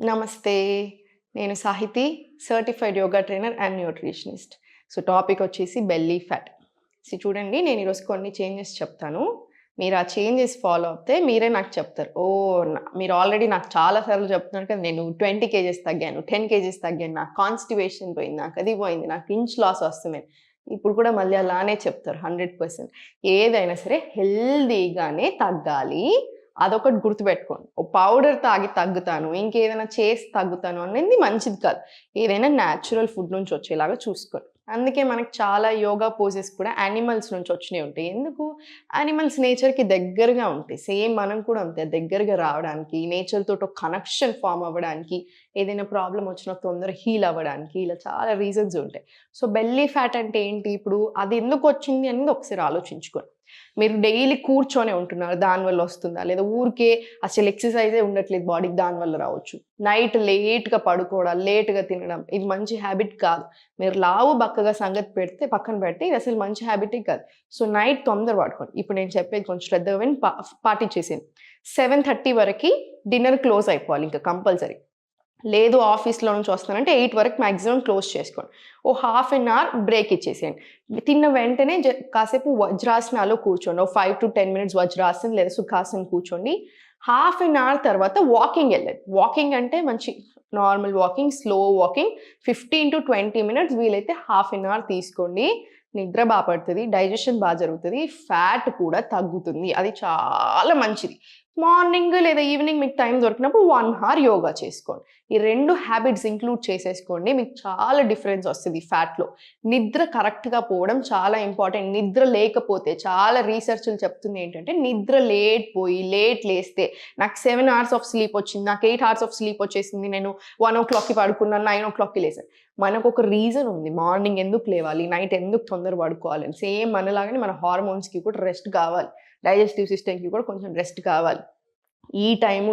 నమస్తే. నేను Sahiti, certified yoga trainer and nutritionist. So, topic వచ్చేసి బెల్లీ ఫ్యాట్. చూడండి, నేను ఈరోజు కొన్ని చేంజెస్ చెప్తాను. మీరు ఆ చేంజెస్ ఫాలో అవుతే మీరే నాకు చెప్తారు. మీరు ఆల్రెడీ నాకు చాలా సార్లు చెప్తున్నారు కదా, నేను 20 కేజెస్ తగ్గాను, 10 కేజెస్ తగ్గాను, నాకు కాన్‌స్టిపేషన్ పోయింది, నాకు అది పోయింది, నాకు ఇంచ్ లాస్ వస్తుంది. ఇప్పుడు కూడా మళ్ళీ అలానే చెప్తారు 100%. ఏదైనా సరే హెల్తీగానే తగ్గాలి. అదొకటి గుర్తుపెట్టుకోండి. ఓ పౌడర్ తాగి తగ్గుతాను, ఇంకేదైనా చేసి తగ్గుతాను అనేది మంచిది కాదు. ఏదైనా న్యాచురల్ ఫుడ్ నుంచి వచ్చేలాగా చూసుకోండి. అందుకే మనకు చాలా యోగా పోజెస్ కూడా యానిమల్స్ నుంచి వచ్చినవి ఉంటాయి. ఎందుకు? యానిమల్స్ నేచర్‌కి దగ్గరగా ఉంటాయి. సేమ్ మనం కూడా అంతే దగ్గరగా రావడానికి, నేచర్ తోటి ఒక కనెక్షన్ ఫార్మ్ అవ్వడానికి, ఏదైనా ప్రాబ్లమ్ వచ్చినా తొందరగా హీల్ అవ్వడానికి ఇలా చాలా రీజన్స్ ఉంటాయి. సో, బెల్లీ ఫ్యాట్ అంటే ఏంటి? ఇప్పుడు అది ఎందుకు వచ్చింది అనేది ఒకసారి ఆలోచించుకోండి. మీరు డైలీ కూర్చొనే ఉంటున్నారు, దానివల్ల వస్తుందా? లేదా ఊరికే అసలు ఎక్సర్సైజే ఉండట్లేదు బాడీకి, దానివల్ల రావచ్చు. నైట్ లేట్‌గా పడుకోవడాలు, లేట్‌గా తినడం ఇది మంచి హ్యాబిట్ కాదు. మీరు లావు బక్కగా సంగతి పెడితే పక్కన పెడితే ఇది అసలు మంచి హ్యాబిటే కాదు. సో, నైట్ తొందర పడుకోండి. ఇప్పుడు నేను చెప్పేది కొంచెం శ్రద్ధగా విని పాటించేసేయండి. 7:30 వరకి డిన్నర్ క్లోజ్ అయిపోవాలి ఇంకా కంపల్సరీ. లేదు ఆఫీస్‌లో నుంచి వస్తానంటే 8 వరకు మాక్సిమం క్లోజ్ చేసుకోండి. ఓ హాఫ్ ఎన్ అవర్ బ్రేక్ ఇచ్చేసేయండి. తిన్న వెంటనే కాసేపు వజ్రాసనాలో కూర్చోండి. ఓ 5-10 మినిట్స్ వజ్రాసన్ లేదా సుఖాసన్ కూర్చోండి. హాఫ్ ఎన్ అవర్ తర్వాత వాకింగ్ వెళ్ళండి. వాకింగ్ అంటే మంచి normal walking, slow walking 15-20 minutes, వీలైతే హాఫ్ ఎన్ అవర్ తీసుకోండి. నిద్ర బా పడుతది, డైజెషన్ బా జరుగుతది, ఫ్యాట్ కూడా తగ్గుతుంది. అది చాలా మంచిది. మార్నింగ్ లేదా ఈవినింగ్ మీకు టైం దొరికినప్పుడు 1 అవర్ యోగా చేసుకోండి. ఈ 2 హ్యాబిట్స్ ఇంక్లూడ్ చేసేసుకోండి. మీకు చాలా డిఫరెన్స్ వస్తది ఫ్యాట్‌లో. నిద్ర కరెక్ట్‌గా పోవడం చాలా ఇంపార్టెంట్. నిద్ర లేకపోతే చాలా రీసెర్చ్‌లు చెప్తుంది ఏంటంటే, నిద్ర లేట్ లేస్తే నాకు 7 అవర్స్ ఆఫ్ స్లీప్ వచ్చింది, నాకు 8 అవర్స్ ఆఫ్ స్లీప్ వచ్చేసింది, నేను 1:00కి పడుకున్నాను, 9:00కి లేసాను. మనకొక రీజన్ ఉంది. మార్నింగ్ ఎందుకు లేవాలి, నైట్ ఎందుకు తొందర పడుకోవాలని. సేమ్ మనలాగానే మన హార్మోన్స్‌కి కూడా రెస్ట్ కావాలి. డైజెస్టివ్ సిస్టమ్‌కి కూడా కొంచెం రెస్ట్ కావాలి. ఈ టైము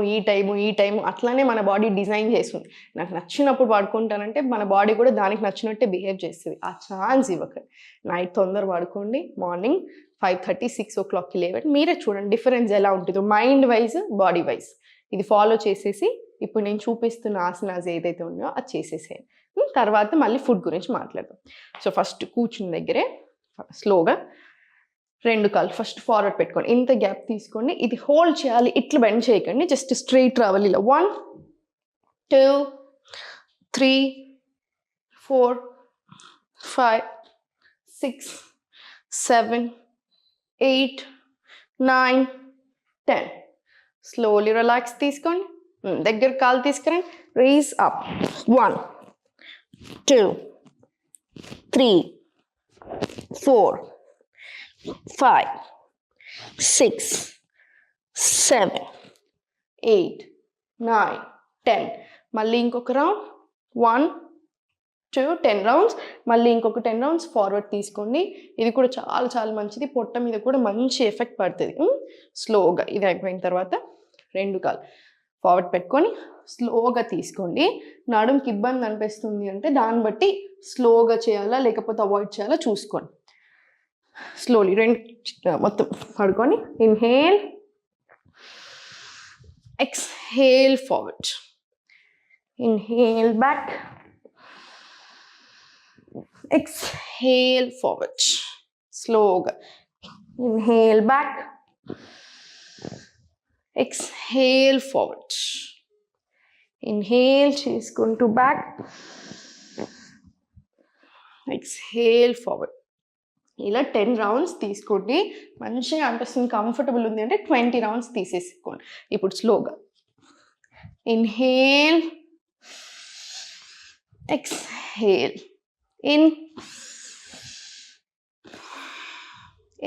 అట్లానే మన బాడీ డిజైన్ చేసుంది. నాకు నచ్చినప్పుడు పడుకుంటానంటే మన బాడీ కూడా దానికి నచ్చినట్టే బిహేవ్ చేస్తది. ఆ ఛాన్స్ ఇవ్వకండి. నైట్ తొందర పడుకోండి. మార్నింగ్ 5:30, 6:00కి లేవండి. మీరే చూడండి డిఫరెన్స్ ఎలా ఉంటుందో మైండ్ వైజ్, బాడీ వైజ్. ఇది ఫాలో చేసేసి ఇప్పుడు నేను చూపిస్తున్న ఆసనాస్ ఏదైతే ఉన్నాయో అది చేసేసేయండి. తర్వాత మళ్ళీ ఫుడ్ గురించి మాట్లాడదాం. సో, ఫస్ట్ కూర్చున్న దగ్గరే స్లోగా 2 కాళ్ళు ఫస్ట్ ఫార్వర్డ్ పెట్టుకోండి. ఇంత గ్యాప్ తీసుకోండి. ఇది హోల్డ్ చేయాలి. ఇట్లా బెండ్ చేయకండి. జస్ట్ స్ట్రెయిట్ రావాలి ఇలా. 1, 2, 3, 4, 5, 6, 7, 8, 9, 10. స్లోలీ రిలాక్స్ తీసుకోండి. దగ్గర కాలు తీసుకురండి. Raise up. 1, 2, 3, 4, 5, 6, 7, 8, 9, 10. మళ్ళీ ఇంకొక రౌండ్. 1, 2, 10 రౌండ్స్. మళ్ళీ ఇంకొక 10 రౌండ్స్ ఫార్వర్డ్ తీసుకోండి. ఇది కూడా చాలా చాలా మంచిది. పొట్ట మీద కూడా మంచి ఎఫెక్ట్ పడుతుంది. స్లోగా ఇది అయిపోయిన తర్వాత 2 కాళ్ళు ఫార్వర్డ్ పెట్టుకొని స్లోగా తీసుకోండి. నడుముకి ఇబ్బంది అనిపిస్తుంది అంటే దాన్ని బట్టి స్లోగా చేయాలా లేకపోతే అవాయిడ్ చేయాలా చూసుకోండి. స్లోలీ 2 మొత్తం పడుకొని inhale, exhale forward, inhale back, exhale forward. స్లోగా inhale back, exhale forward, inhale చేసుకుంటూ బ్యాక్, ఎక్స్హేల్ ఫార్వర్డ్. ఇలా 10 రౌండ్స్ తీసుకోండి. మంచిగా అనిపిస్తుంది, కంఫర్టబుల్ ఉంది అంటే 20 రౌండ్స్ తీసేసుకోండి. ఇప్పుడు స్లోగా inhale, exhale, in,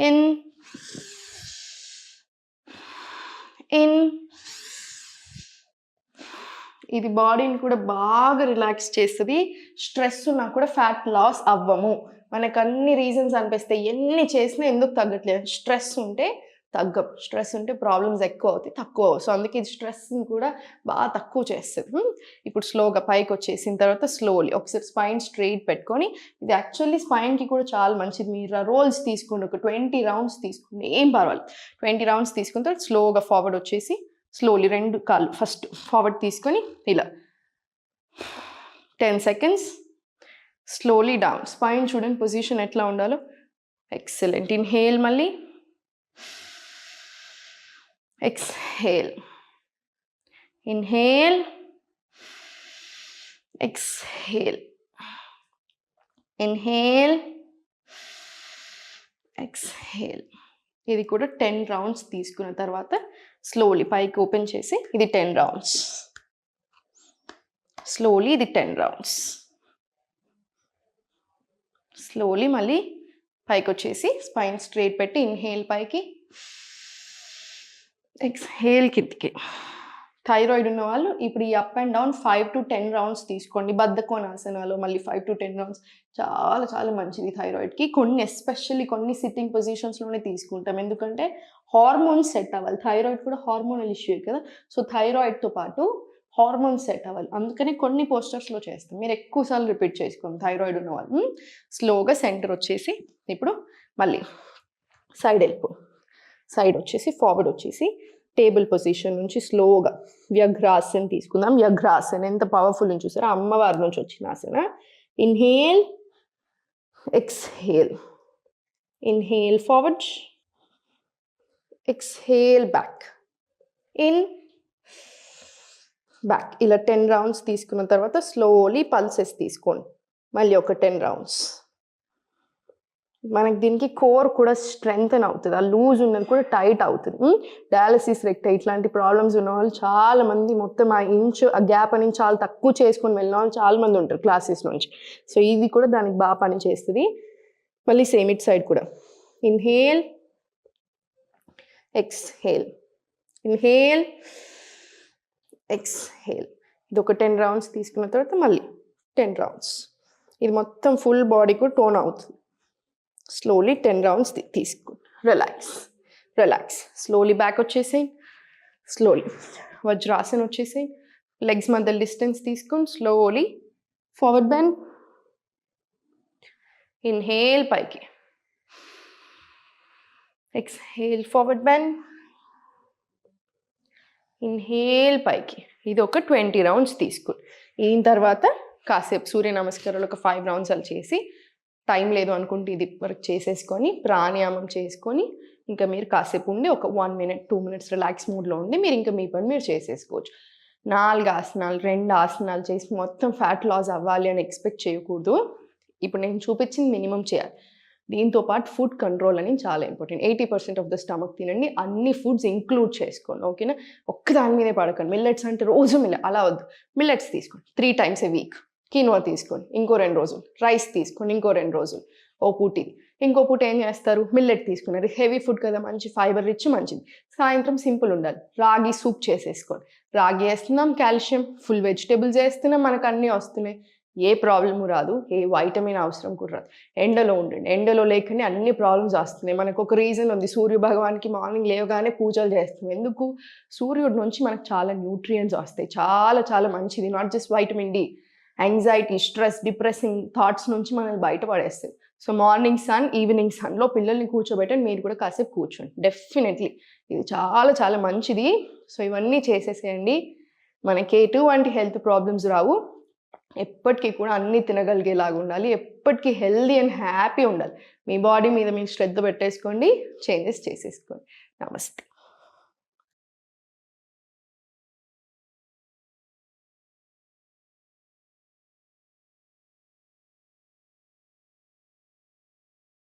in, in. ఇది బాడీని కూడా బాగా రిలాక్స్ చేస్తుంది. స్ట్రెస్ ఉన్నా కూడా ఫ్యాట్ లాస్ అవ్వము. మనకు అన్ని రీజన్స్ అనిపిస్తాయి, ఎన్ని చేసినా ఎందుకు తగ్గట్లేదు. స్ట్రెస్ ఉంటే తగ్గం, స్ట్రెస్ ఉంటే ప్రాబ్లమ్స్ ఎక్కువ అవుతాయి, తక్కువ. సో అందుకే ఇది స్ట్రెస్ని కూడా బాగా తక్కువ చేస్తుంది. ఇప్పుడు స్లోగా పైకి వచ్చేసిన తర్వాత స్లోలీ ఒకసారి స్పైన్ స్ట్రెయిట్ పెట్టుకొని, ఇది యాక్చువల్లీ స్పైన్కి కూడా చాలా మంచిది. మీరు రోల్స్ తీసుకోండి, ఒక 20 రౌండ్స్ తీసుకోండి, ఏం పర్వాలేదు. 20 రౌండ్స్ తీసుకున్న తర్వాత స్లోగా ఫార్వర్డ్ వచ్చేసి స్లోలీ 2 కాళ్ళు ఫస్ట్ ఫార్వర్డ్ తీసుకొని ఇలా 10 seconds. Slowly down. Spine చూడండి పొజిషన్ ఎట్లా ఉండాలో. ఎక్సలెంట్. ఇన్హేల్ మళ్ళీ. Exhale. Inhale. Exhale. Inhale. Exhale. ఇది కూడా 10 రౌండ్స్ తీసుకున్న తర్వాత స్లోలీ పైకి ఓపెన్ చేసి ఇది 10 రౌండ్స్. స్లోలీ ఇది 10 రౌండ్స్. స్లోలీ మళ్ళీ పైకి వచ్చేసి స్పైన్ స్ట్రైట్ పెట్టి ఇన్హేల్ పైకి, ఎక్స్హేల్ కిందికి. థైరాయిడ్ ఉన్న వాళ్ళు ఇప్పుడు ఈ up and down 5 to 10 rounds తీసుకోండి. బద్ధకోనాసనాలు మళ్ళీ 5 to 10 రౌండ్స్ చాలా చాలా మంచిది థైరాయిడ్కి. కొన్ని ఎస్పెషల్లీ కొన్ని సిట్టింగ్ పొజిషన్స్లోనే తీసుకుంటాం, ఎందుకంటే హార్మోన్స్ సెట్ అవ్వాలి. థైరాయిడ్ కూడా హార్మోనల్ ఇష్యూ కదా, సో థైరాయిడ్తో పాటు హార్మోన్స్ సెట్ అవ్వాలి. అందుకని కొన్ని పోస్టర్స్లో చేస్తాం. మీరు ఎక్కువసార్లు రిపీట్ చేసుకోండి థైరాయిడ్ ఉన్న వాళ్ళు. స్లోగా సెంటర్ వచ్చేసి ఇప్పుడు మళ్ళీ సైడ్ వెళ్ళిపో. సైడ్ వచ్చేసి ఫార్వర్డ్ వచ్చేసి టేబుల్ పొజిషన్ నుంచి స్లోగా వ్యఘ్రాసన్ తీసుకుందాం. వ్యఘ్రాసన్ ఎంత పవర్ఫుల్ అని చూసారా, అమ్మవారి నుంచి వచ్చిన ఆసన. Inhale, exhale. Inhale forward, exhale back, in back. ఇలా 10 రౌండ్స్ తీసుకున్న తర్వాత స్లోలీ పల్సెస్ తీసుకోండి. మళ్ళీ ఒక 10 రౌండ్స్. మనకి దీనికి కోర్ కూడా స్ట్రెంగ్తన్ అవుతుంది, ఆ లూజ్ ఉన్నది కూడా టైట్ అవుతుంది. డయాలసిస్ రెక్టై ఇట్లాంటి ప్రాబ్లమ్స్ ఉన్న వాళ్ళు చాలా మంది మొత్తం ఆ ఇంచ్ ఆ గ్యాప్ అనేది చాలా తక్కువ చేసుకొని వెళ్ళిన వాళ్ళు చాలా మంది ఉంటారు క్లాసెస్ నుంచి. సో ఇది కూడా దానికి బాగా పని చేస్తుంది. మళ్ళీ సేమ్ ఇట్ సైడ్ కూడా. Inhale, exhale. Inhale, exhale. ఇది ఒక 10 రౌండ్స్ తీసుకున్న తర్వాత మళ్ళీ 10 రౌండ్స్. ఇది మొత్తం ఫుల్ బాడీ కూడా టోన్ అవుతుంది. స్లోలీ 10 రౌండ్స్ తీసుకో. Relax, relax. స్లోలీ బ్యాక్ వచ్చేసేయి. స్లోలీ వజ్రాసన్ వచ్చేసేయి. లెగ్స్ మధ్య డిస్టెన్స్ తీసుకొని స్లోలీ ఫార్వర్డ్ బెండ్. ఇన్హేల్ పైకి, ఎక్స్హేల్ ఫార్వర్డ్ బెండ్. ఇన్హేల్ పైకి. ఇది ఒక 20 రౌండ్స్ తీసుకుని ఈయన తర్వాత కాసేపు సూర్య నమస్కారాలు ఒక 5 రౌండ్స్ అలా చేసి, టైం లేదు అనుకుంటే ఇది వరకు చేసేసుకొని ప్రాణాయామం చేసుకొని ఇంకా మీరు కాసేపు ఉండి ఒక 1 minute 2 minutes రిలాక్స్ మూడ్లో ఉండి మీరు ఇంకా మీ పని మీరు చేసేసుకోవచ్చు. 4 ఆసనాలు 2 ఆసనాలు చేసి మొత్తం ఫ్యాట్ లాస్ అవ్వాలి అని ఎక్స్పెక్ట్ చేయకూడదు. ఇప్పుడు నేను చూపించింది మినిమం చేయాలి. దీంతో పాటు ఫుడ్ కంట్రోల్ అని చాలా ఇంపార్టెంట్. 80% ఆఫ్ ద స్టమక్ తినండి, అన్ని ఫుడ్స్ ఇంక్లూడ్ చేసుకోండి. ఓకేనా, ఒక్కదాని మీదే పడకండి. మిల్లెట్స్ అంటే రోజు అలా వద్దు. మిల్లెట్స్ తీసుకోండి 3 times a week. కినోవా తీసుకోండి ఇంకో 2 రోజులు. రైస్ తీసుకోండి ఇంకో 2 రోజులు. ఓ పూట ఇంకో పూట ఏం చేస్తారు, మిల్లెట్ తీసుకున్నారు. హెవీ ఫుడ్ కదా, మంచి ఫైబర్ రిచ్ మంచిది. సాయంత్రం సింపుల్ ఉండాలి, రాగి సూప్ చేసేసుకోండి. రాగి వేస్తున్నాం, కాల్షియం, ఫుల్ వెజిటేబుల్స్ వేస్తున్నాం, మనకు అన్నీ వస్తున్నాయి. ఏ ప్రాబ్లము రాదు, ఏ వైటమిన్ అవసరం కూడా రాదు. ఎండలో ఉండండి. ఎండలో లేకనే అన్ని ప్రాబ్లమ్స్ వస్తున్నాయి. మనకు ఒక రీజన్ ఉంది. సూర్య భగవాన్కి మార్నింగ్ లేవగానే పూజలు చేస్తాం. ఎందుకు, సూర్యుడి నుంచి మనకు చాలా న్యూట్రియంట్స్ వస్తాయి. చాలా చాలా మంచిది. Not just vitamin D. Anxiety, stress, depressing thoughts నుంచి మనల్ని బయటపడేస్తాయి. సో మార్నింగ్ సన్, ఈవినింగ్ సన్లో పిల్లల్ని కూర్చోబెట్టండి, మీరు కూడా కాసేపు కూర్చోండి. డెఫినెట్లీ ఇది చాలా చాలా మంచిది. సో ఇవన్నీ చేసేసేయండి, మనకి ఎటువంటి హెల్త్ ప్రాబ్లమ్స్ రావు. ఎప్పటికీ కూడా అన్నీ తినగలిగేలాగా ఉండాలి. ఎప్పటికీ హెల్దీ అండ్ హ్యాపీ ఉండాలి. మీ బాడీ మీద మీరు శ్రద్ధ పెట్టేసుకోండి, చేంజెస్ చేసేసుకోండి. నమస్తే.